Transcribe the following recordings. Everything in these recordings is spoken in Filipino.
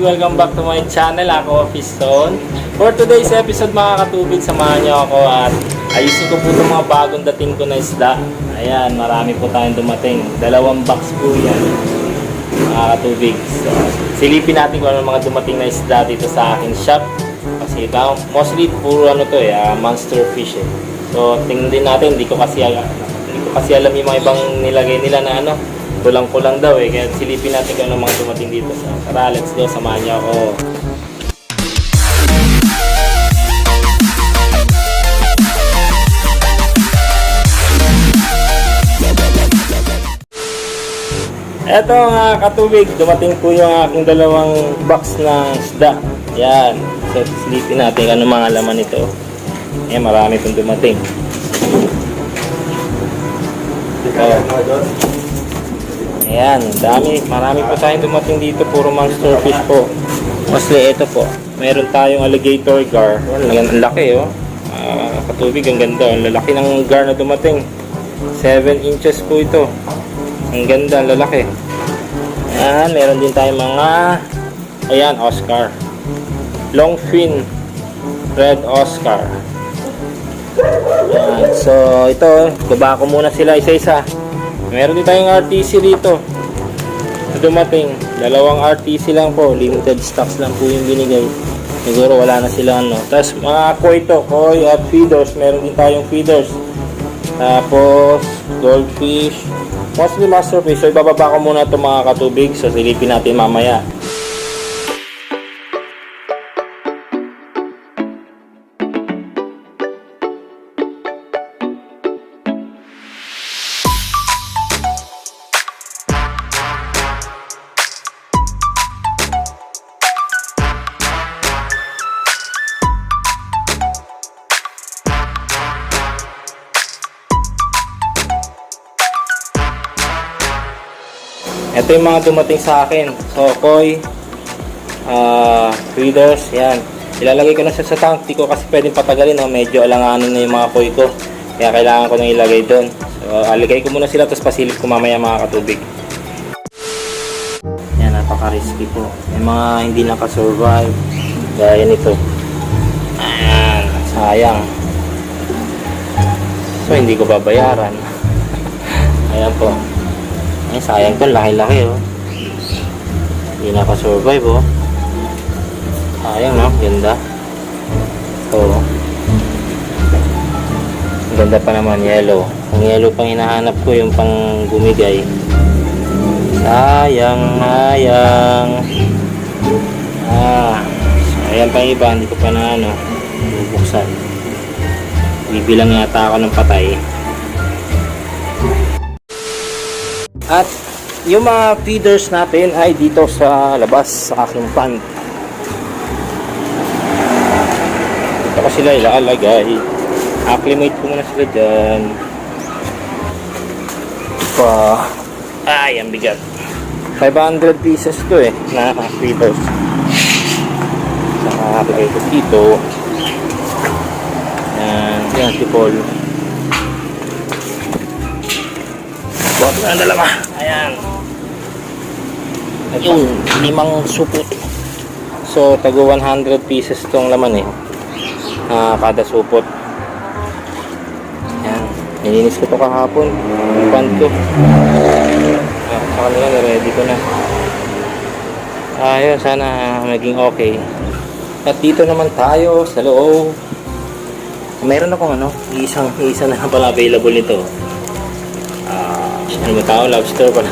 Welcome back to my channel. Ako, Piston. For today's episode mga katubig, samahan niyo ako at ayusin ko po itong mga bagong dating ko na isda. Ayan, marami po tayong dumating. 2 box po yan mga katubig. So, silipin natin kung ano mga dumating na isda dito sa aking shop. Kasi mostly puro monster fish eh. So, tingnan din natin. Hindi ko kasi alam yung mga ibang nilagay nila na kulang-kulang daw eh. Kaya silipin natin kung ano mga dumating dito. So, tara, let's go. Samahan niyo ako. Eto mga katubig, dumating po yung aking 2 box ng isda. Yan. So, silipin natin kung ano mga laman nito. Eh, marami pong dumating. Ayan, marami po tayong dumating dito, puro monster fish po. Mostly ito po, meron tayong alligator gar. Ang laki oh. Katubig, ang ganda. Ang lalaki ng gar na dumating. 7 inches po ito. Ang ganda, ang lalaki. Ayan, meron din tayong mga Oscar. Long fin red Oscar. Ayan, so ito, baba ko muna sila isa-isa. Meron din tayong RTC dito. Dumating, 2 RTC lang po, limited stocks lang po yung binigay. Siguro wala na sila Tapos mga koi at feeders, meron din tayong feeders. Tapos goldfish, mostly masterfish. So ibababa ko muna ito mga katubig. So silipin natin mamaya. Ito yung mga dumating sa akin. So, koi, feeders, yan. Ilalagay ko na siya sa tank. Di ko kasi pwedeng patagalin. Medyo alanganin na yung mga koi ko. Kaya kailangan ko nang ilagay doon. So, aligay ko muna sila. Tapos pasilip ko mamaya mga katubig. Yan, napaka-risky po. May mga hindi nakasurvive. Gaya nito. Ayan, sayang. So, hindi ko babayaran. Ayan po. Ay, sayang to, laki-laki oh. Hindi nakasurvive oh. Sayang no, ganda. Oo. Ganda pa naman, yellow. Ang yellow pang hinahanap ko, yung pang bumigay. Sayang. Sayang pang iba, hindi ko pa na bubuksan. Bibilang yata ako ng patay. At yung mga feeders natin ay dito sa labas sa aking pond. Dito ko sila ilalagay. Acclimate ko muna sila dyan. Ang bigat. 500 pieces to na feeders. Saka lagay ko dito. Yan si Paul. Buhat na ang dalawa. Ayan. Yung 5 supot. So, tago 100 pieces itong laman kada supot. Ayan. Nilinis ko ito kahapon. Yung pond ko. Sa kanila, ready ko na. Ayun, sana maging okay. At dito naman tayo sa loob. Meron akong isa na pala available nito. Ano ba tao? Lobster pala.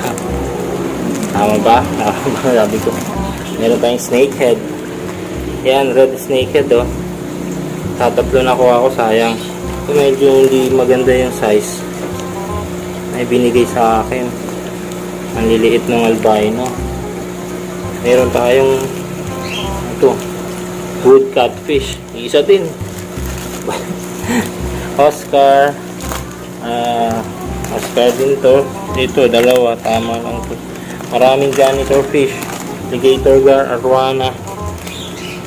Tama ba? Sabi ko. Meron tayong snakehead. Yan, red snakehead oh. Tatatlo na ako, sayang. Medyo hindi maganda yung size. Ay binigay sa akin. Ang liliit ng albino. Meron tayong wood catfish. Isa din. Oscar. Oscar din to. Dito, 2. Tama lang to. Maraming janitor fish. Alligator gar, arwana.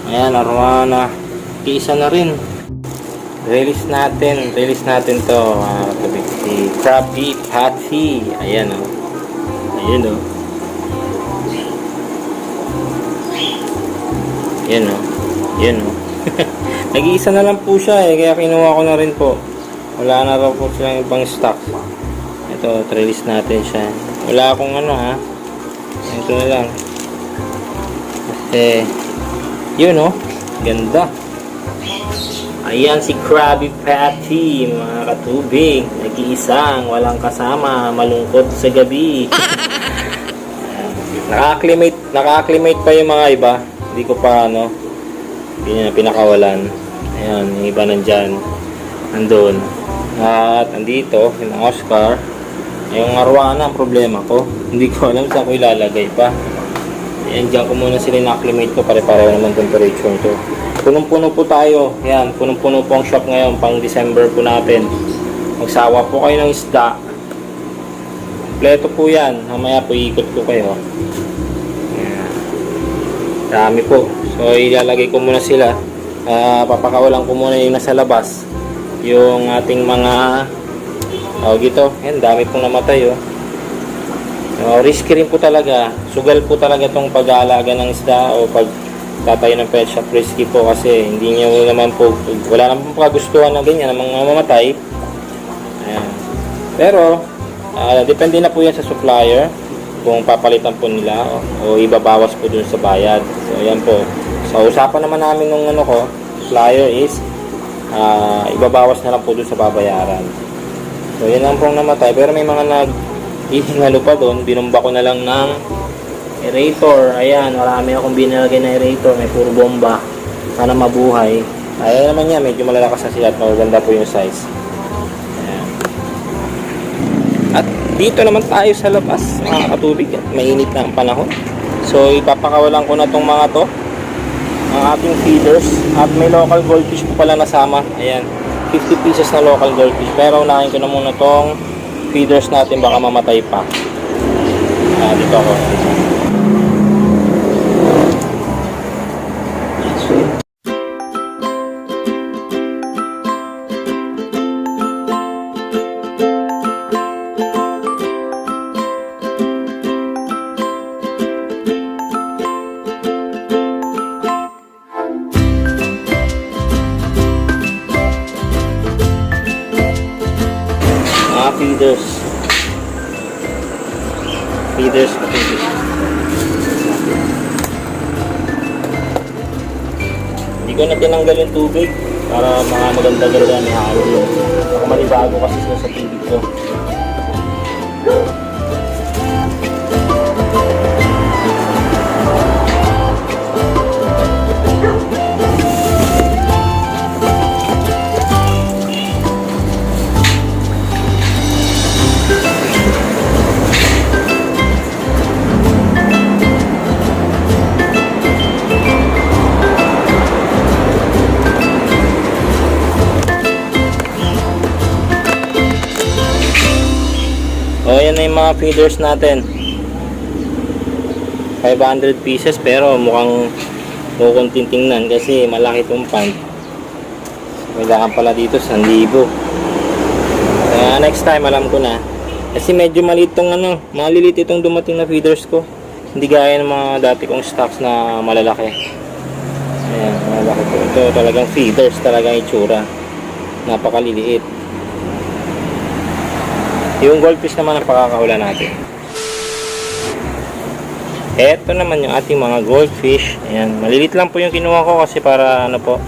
Ayan, arwana. Isa na rin. Release natin to. Si Krabby Patty. Ayan o. Ayan o. Yan o. Yan o. Nag-iisa na lang po siya eh, kaya kinuha ko na rin po. Wala na raw po silang ibang stock. Ito, release natin siya. Wala akong ano ha. Ito na lang. Kasi, yun o. Ganda. Ayan si Krabby Patty, mga katubig. Nag-iisang, walang kasama, malungkot sa gabi. Naka-acclimate pa yung mga iba. Hindi ko pa ano, pinakawalan. Ayan, yung iba nandyan. Andun. At andito, yung Oscar. Yung arwana ang problema ko. Hindi ko alam saan ko ilalagay pa. Ayan, dyan ko muna sila na-acclimate ko. Pare-pareho naman temperature to. Punong-puno po tayo. Yan, punong-puno po ang shop ngayon. Pang December po natin. Magsawa po kayo ng isda. Kompleto po yan. Mamaya po ikot ko kayo. Yan. Dami po. So, ilalagay ko muna sila. Papakawalan ko muna yung nasa labas. Yung ating mga tawag ito. Yan, dami pong namatay. Risky rin po talaga. Sugal po talaga itong pag-aalaga ng isda o pag tatayo ng pet shop. Risky po kasi hindi nyo naman po, wala naman po kagustuhan na ganyan, ng mga mamatay. Ayan. Pero depende na po yan sa supplier kung papalitan po nila o ibabawas po dun sa bayad. So ayan po, so usapan naman namin nung ano ko, supplier is ibabawas na lang po dun sa babayaran. So yan lang pong namatay, pero may mga nag-ihingalo pa dun. Binumba ko na lang ng aerator. Ayan, marami akong binilagay na aerator. May puro bomba. Sana mabuhay. Ayan naman yan, medyo malalakas na sila at maganda po yung size. Ayan. At dito naman tayo sa labas, mga katubig. Mainit na ang panahon. So, ipapakawalan ko na tong mga to. Ang ating feeders. At may local goldfish po pala nasama. Ayan, 50 pieces na local goldfish. Pero unahin ko na muna tong feeders natin, baka mamatay pa. Dito ako. Feeders hindi ko na tinanggal yung tubig para mga maganda gano'n may halo yun. Baka manibago kasi sila sa tubig ko. O yan na yung mga feeders natin. 500 pieces pero mukhang kukunting tingnan kasi malaki itong pan. Kailangan pala dito 1,000. Kaya next time alam ko na. Kasi medyo maliit itong maliliit itong dumating na feeders ko. Hindi gaya ng mga dati kong stocks na malalaki. Ayan, malalaki po. Ito talagang feeders talagang itsura. Napakaliliit. Yung goldfish naman ang pakakahula natin. Ito naman yung ating mga goldfish. Ayan, malilit lang po yung kinuha ko kasi para ano po,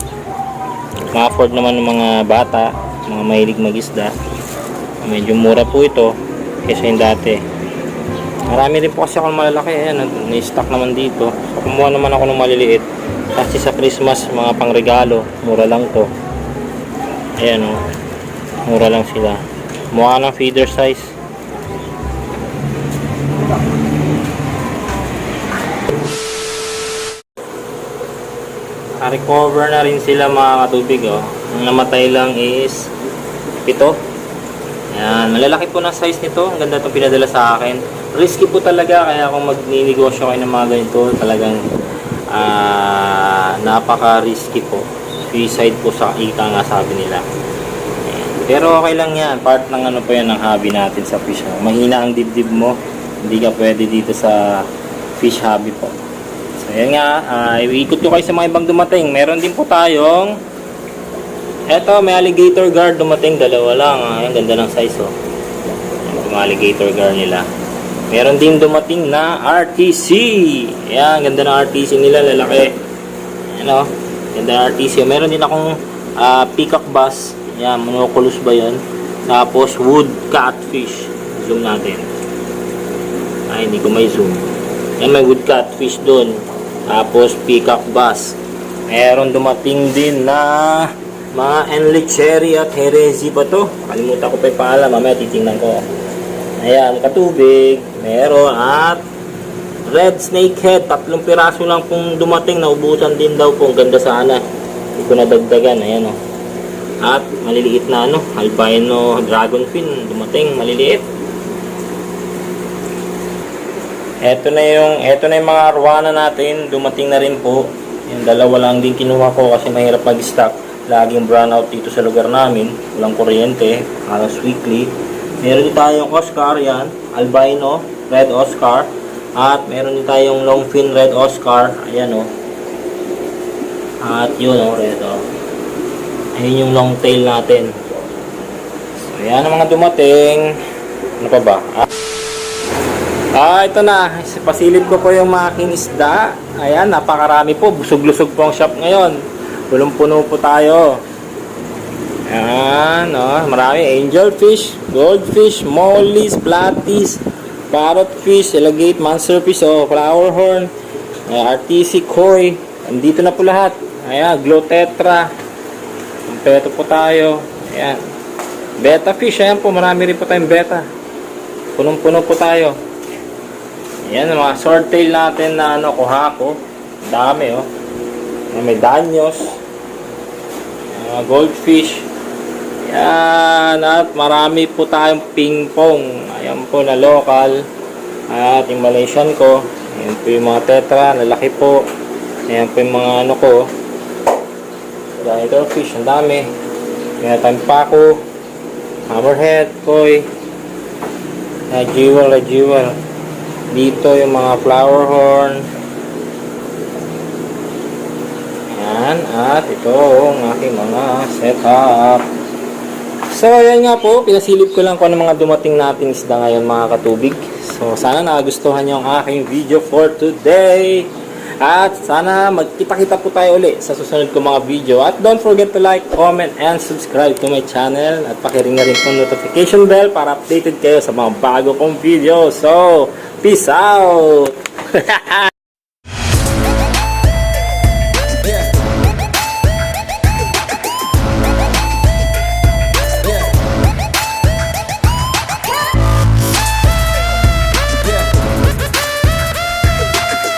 ma-afford naman ng mga bata, mga mahilig mag-isda. Medyo mura po ito kaysa yung dati. Marami rin po kasi ako malalaki. Ayan, na-stock naman dito. So, kumuha naman ako ng maliliit. Kasi sa Christmas, mga pangregalo, mura lang to. Ayan o, mura lang sila. Mukha ng feeder size. Recover na rin sila mga katubig oh. Ang namatay lang is 7. Ayan, malalaki po ng size nito. Ang ganda itong pinadala sa akin. Risky po talaga, kaya kung magninegosyo kayo ng mga ganito, talagang napaka-risky po. Suicide po sa ika nga sabi nila. Pero okay lang yan. Part ng ano po yan ng hobby natin sa fish. Mahina ang dibdib mo. Hindi ka pwede dito sa fish hobby po. Ayan nga, iikot ko kayo sa mga ibang dumating. Meron din po tayong, eto, may alligator guard dumating, dalawa lang. Ayan, ganda ng size, oh. Yung alligator guard nila. Meron din dumating na RTC. Ayan, ganda ng RTC nila, lalaki. Ayan, oh. Ganda ng RTC. Meron din akong peacock bass. Ayan, monoculus ba yun? Tapos, wood catfish. Zoom natin. Ay, hindi ko may zoom. Ayan, may wood catfish dun. Tapos, peacock bass. Meron dumating din na mga enlicheri at herezi pa to. Kalimutan ko pa yung paalam. Mamaya titingnan ko. Ayan, katubig. Meron at red snakehead. 3 piraso lang pong dumating. Naubusan din daw po. Ang ganda sana. Hindi ko nadagdagan. Ayan, o. At maliliit na albino dragonfin. Dumating, maliliit. Ito na yung mga arwana natin, dumating na rin po. Yung dalawa lang din kinuha ko kasi mahirap mag-stock. Laging brown out dito sa lugar namin. Walang kuryente, halos weekly. Meron din tayong Oscar, yan, albino, red Oscar. At meron din tayong longfin red Oscar, ayan o. At yun o, red o. Ayun yung long tail natin. So, yan ang mga dumating. Ano pa ba? Ito na. Pasilip ko po yung aking isda. Ayan, napakarami po. Busog-lusog po ang shop ngayon. Punong-puno po tayo. Ayan, marami. Angelfish, goldfish, mollies, platies, parrotfish, alligate, monsterfish, flower horn, RTC, koi. Andito na po lahat. Ayan, glow tetra. Kompleto po tayo. Ayan. Beta fish. Ayan po, marami rin po tayong beta. Punong-puno po tayo. Ayan, mga swordtail natin na kuhako. Dami, oh. May danyos. Goldfish. Ayan, at marami po tayong ping-pong. Ayan po na local. At yung Malaysian ko. Ayan po yung mga tetra, lalaki po. Ayan po yung mga ko. Fish, ang dami. Ayan tayong pako. Hammerhead, koi. Jewel. Dito yung mga flower horn. Ayan. At ito ang aking mga setup. So, ayan nga po. Pinasilip ko lang kung ano mga dumating nating isda ngayon mga katubig. So, sana nagustuhan nyo ang aking video for today. At sana magkita-kita po tayo ulit sa susunod ko mga video. At don't forget to like, comment, and subscribe to my channel. At pakiring na rin po notification bell para updated kayo sa mga bago kong video. So, peace out!